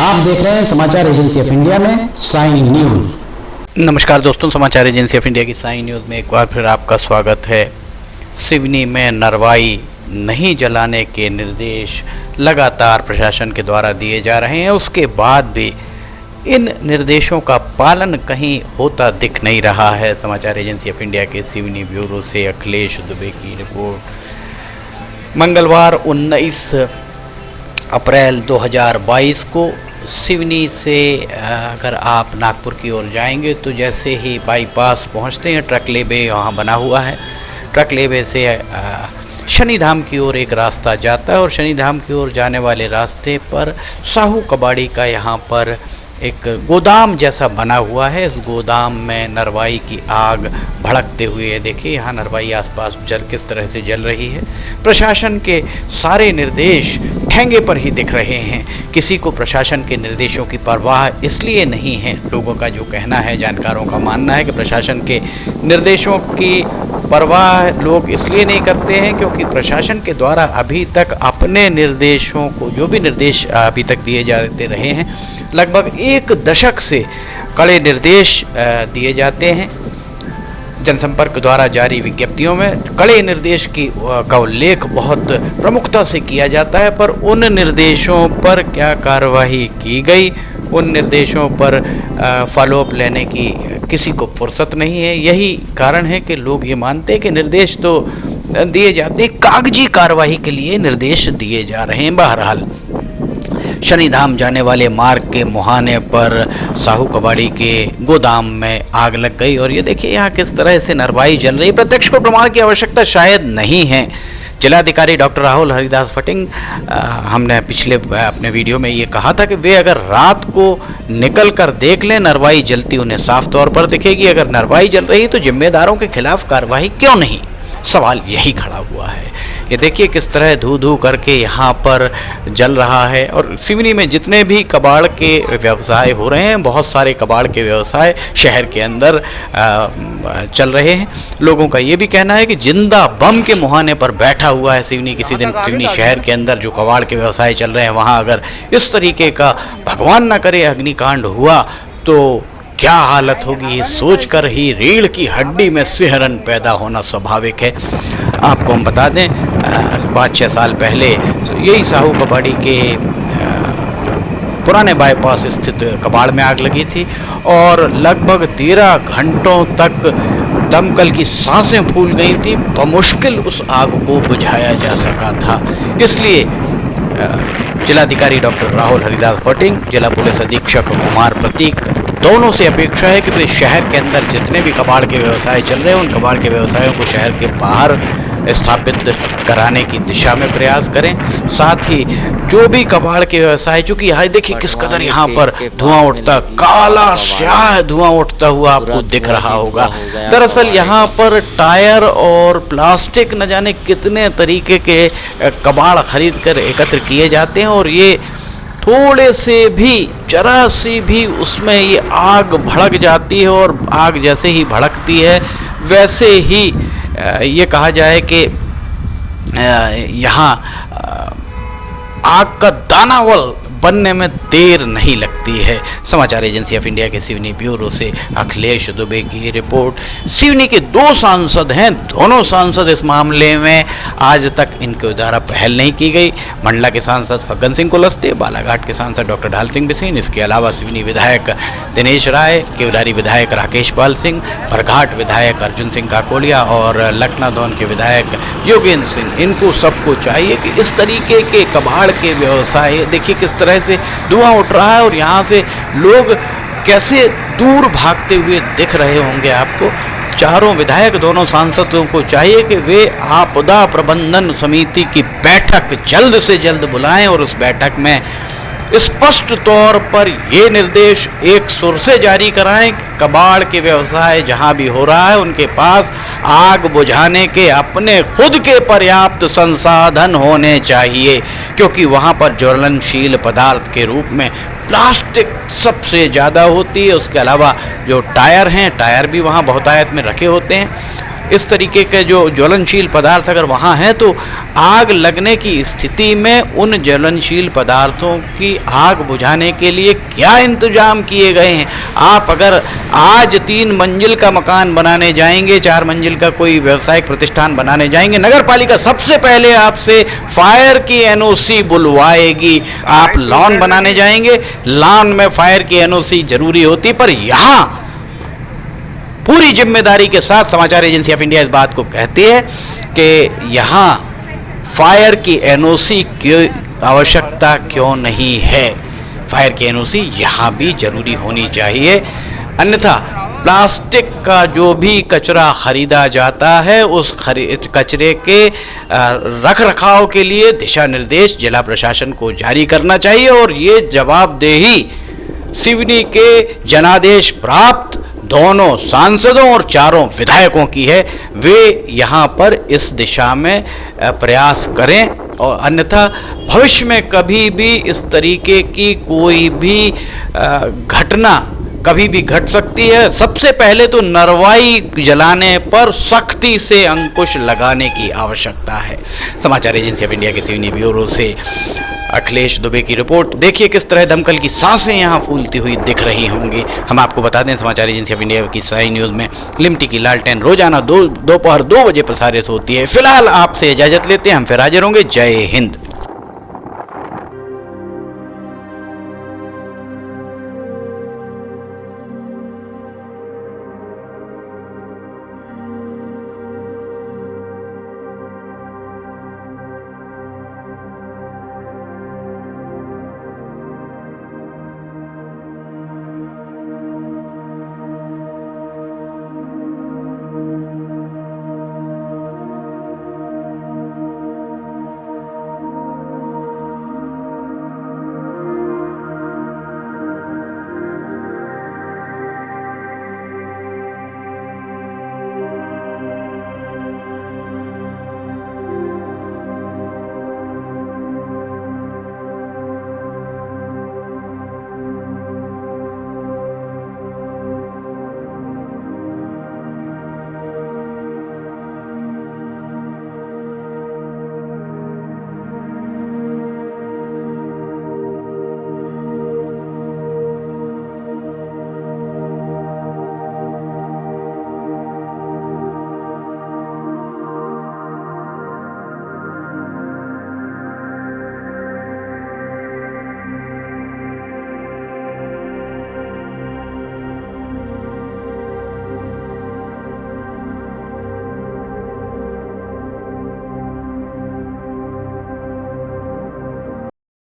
आप देख रहे हैं समाचार एजेंसी ऑफ इंडिया में साइन न्यूज। नमस्कार दोस्तों, समाचार एजेंसी ऑफ इंडिया की साइन न्यूज़ में एक बार फिर आपका स्वागत है। सिवनी में नरवाई नहीं जलाने के निर्देश लगातार प्रशासन के द्वारा दिए जा रहे हैं, उसके बाद भी इन निर्देशों का पालन कहीं होता दिख नहीं रहा है। समाचार एजेंसी ऑफ इंडिया के सिवनी ब्यूरो से अखिलेश दुबे की रिपोर्ट। मंगलवार 19 अप्रैल 2022 को सिवनी से अगर आप नागपुर की ओर जाएंगे तो जैसे ही बाईपास पहुंचते हैं, ट्रकलेबे वहाँ बना हुआ है। ट्रकलेबे से शनिधाम की ओर एक रास्ता जाता है और शनिधाम की ओर जाने वाले रास्ते पर साहू कबाड़ी का यहाँ पर एक गोदाम जैसा बना हुआ है। इस गोदाम में नरवाई की आग भड़कते हुए देखिए, यहाँ नरवाई आसपास किस तरह से जल रही है। प्रशासन के सारे निर्देश ठेंगे पर ही दिख रहे हैं। किसी को प्रशासन के निर्देशों की परवाह इसलिए नहीं है। लोगों का जो कहना है, जानकारों का मानना है कि प्रशासन के निर्देशों की परवाह लोग इसलिए नहीं करते हैं क्योंकि प्रशासन के द्वारा अभी तक अपने निर्देशों को, जो भी निर्देश अभी तक दिए जाते रहे हैं, लगभग एक दशक से कड़े निर्देश दिए जाते हैं। जनसंपर्क द्वारा जारी विज्ञप्तियों में कड़े निर्देश का उल्लेख बहुत प्रमुखता से किया जाता है, पर उन निर्देशों पर क्या कार्रवाई की गई, उन निर्देशों पर फॉलोअप लेने की किसी को फुर्सत नहीं है। यही कारण है कि लोग ये मानते हैं कि निर्देश तो दिए जाते हैं, कागजी कार्रवाई के लिए निर्देश दिए जा रहे हैं। बहरहाल शनिधाम जाने वाले मार्ग के मुहाने पर साहू कबाड़ी के गोदाम में आग लग गई और ये देखिए यहाँ किस तरह से नरवाई जल रही। प्रत्यक्ष को प्रमाण की आवश्यकता शायद नहीं है। जिलाधिकारी डॉक्टर राहुल हरिदास फटिंग, हमने पिछले अपने वीडियो में ये कहा था कि वे अगर रात को निकल कर देख लें नरवाई जलती, उन्हें साफ तौर पर दिखेगी। अगर नरवाई जल रही तो जिम्मेदारों के खिलाफ कार्रवाई क्यों नहीं, सवाल यही खड़ा हुआ है। ये देखिए किस तरह धू धू करके यहाँ पर जल रहा है। और सिवनी में जितने भी कबाड़ के व्यवसाय हो रहे हैं, बहुत सारे कबाड़ के व्यवसाय शहर के अंदर चल रहे हैं। लोगों का ये भी कहना है कि जिंदा बम के मुहाने पर बैठा हुआ है सिवनी। किसी दिन सिवनी शहर के अंदर जो कबाड़ के व्यवसाय चल रहे हैं, वहाँ अगर इस तरीके का, भगवान ना करे, अग्निकांड हुआ तो क्या हालत होगी, ये सोचकर ही रीढ़ की हड्डी में सिहरन पैदा होना स्वाभाविक है। आपको हम बता दें, 5-6 साल पहले यही साहू कबाड़ी के पुराने बाईपास स्थित कबाड़ में आग लगी थी और लगभग 13 घंटों तक दमकल की सांसें फूल गई थी। बमुश्किल उस आग को बुझाया जा सका था। इसलिए जिलाधिकारी डॉक्टर राहुल हरिदास फटिंग, जिला पुलिस अधीक्षक कुमार प्रतीक, दोनों से अपेक्षा है कि वे शहर के अंदर जितने भी कबाड़ के व्यवसाय चल रहे हैं, उन कबाड़ के व्यवसायों को शहर के बाहर स्थापित कराने की दिशा में प्रयास करें। साथ ही जो भी कबाड़ के व्यवसाय, चूँकि यहाँ देखिए किस कदर यहाँ पर धुआं उठता, काला स्याह धुआं उठता हुआ आपको दिख रहा होगा। दरअसल यहाँ पर टायर और प्लास्टिक न जाने कितने तरीके के कबाड़ खरीद कर एकत्र किए जाते हैं और ये थोड़े से भी, जरा सी भी उसमें ये आग भड़क जाती है और आग जैसे ही भड़कती है वैसे ही ये कहा जाए कि यहाँ आग का दानावल बनने में देर नहीं लगती है। समाचार एजेंसी ऑफ इंडिया के सिवनी ब्यूरो से अखिलेश दुबे की रिपोर्ट। सिवनी के 2 सांसद हैं, दोनों सांसद इस मामले में आज तक इनके द्वारा पहल नहीं की गई। मंडला के सांसद फग्गन सिंह कुलस्ते, बालाघाट के सांसद डॉक्टर ढाल सिंह बिसेन, इसके अलावा सिवनी विधायक दिनेश राय, केवलारी विधायक राकेश पाल सिंह, बरघाट विधायक अर्जुन सिंह काकोड़िया और लखनादौन के विधायक योगेंद्र सिंह, इनको सबको चाहिए कि इस तरीके के कबाड़ के व्यवसाय, देखिए किस तरह से धुआं उठ रहा है और यहाँ से लोग कैसे दूर भागते हुए दिख रहे होंगे आपको। चारों विधायक, दोनों सांसदों को चाहिए कि वे आपदा प्रबंधन समिति की बैठक जल्द से जल्द बुलाएं और उस बैठक में स्पष्ट तौर पर ये निर्देश एक सुर से जारी कराएं कि कबाड़ के व्यवसाय जहां भी हो रहा है उनके पास आग बुझाने के अपने खुद के पर्याप्त संसाधन होने चाहिए, क्योंकि वहां पर ज्वलनशील पदार्थ के रूप में प्लास्टिक सबसे ज़्यादा होती है। उसके अलावा जो टायर हैं, टायर भी वहाँ बहुतायत में रखे होते हैं। इस तरीके के जो ज्वलनशील पदार्थ अगर वहाँ हैं तो आग लगने की स्थिति में उन ज्वलनशील पदार्थों की आग बुझाने के लिए क्या इंतजाम किए गए हैं। आप अगर आज 3 मंजिल का मकान बनाने जाएंगे, 4 मंजिल का कोई व्यावसायिक प्रतिष्ठान बनाने जाएंगे, नगर पालिका सबसे पहले आपसे फायर की एनओसी बुलवाएगी। आप लॉन बनाने जाएंगे, लॉन में फायर की एनओसी जरूरी होती, पर यहाँ पूरी जिम्मेदारी के साथ समाचार एजेंसी ऑफ इंडिया इस बात को कहती है कि यहाँ फायर की एनओसी की आवश्यकता क्यों नहीं है। फायर की एनओसी यहाँ भी जरूरी होनी चाहिए, अन्यथा प्लास्टिक का जो भी कचरा खरीदा जाता है उस कचरे के रख रखाव के लिए दिशा निर्देश जिला प्रशासन को जारी करना चाहिए और ये जवाबदेही सिवनी के जनादेश प्राप्त दोनों सांसदों और 4 विधायकों की है। वे यहाँ पर इस दिशा में प्रयास करें और अन्यथा भविष्य में कभी भी इस तरीके की कोई भी घटना कभी भी घट सकती है। सबसे पहले तो नरवाई जलाने पर सख्ती से अंकुश लगाने की आवश्यकता है। समाचार एजेंसी ऑफ इंडिया के सिवनी ब्यूरो से अखिलेश दुबे की रिपोर्ट। देखिए किस तरह दमकल की सांसें यहाँ फूलती हुई दिख रही होंगी। हम आपको बता दें समाचार एजेंसी ऑफ इंडिया की साई न्यूज़ में लिमटी की लालटेन रोजाना दोपहर 2 बजे प्रसारित होती है। फिलहाल आपसे इजाजत लेते हैं, हम फिर हाजिर होंगे। जय हिंद।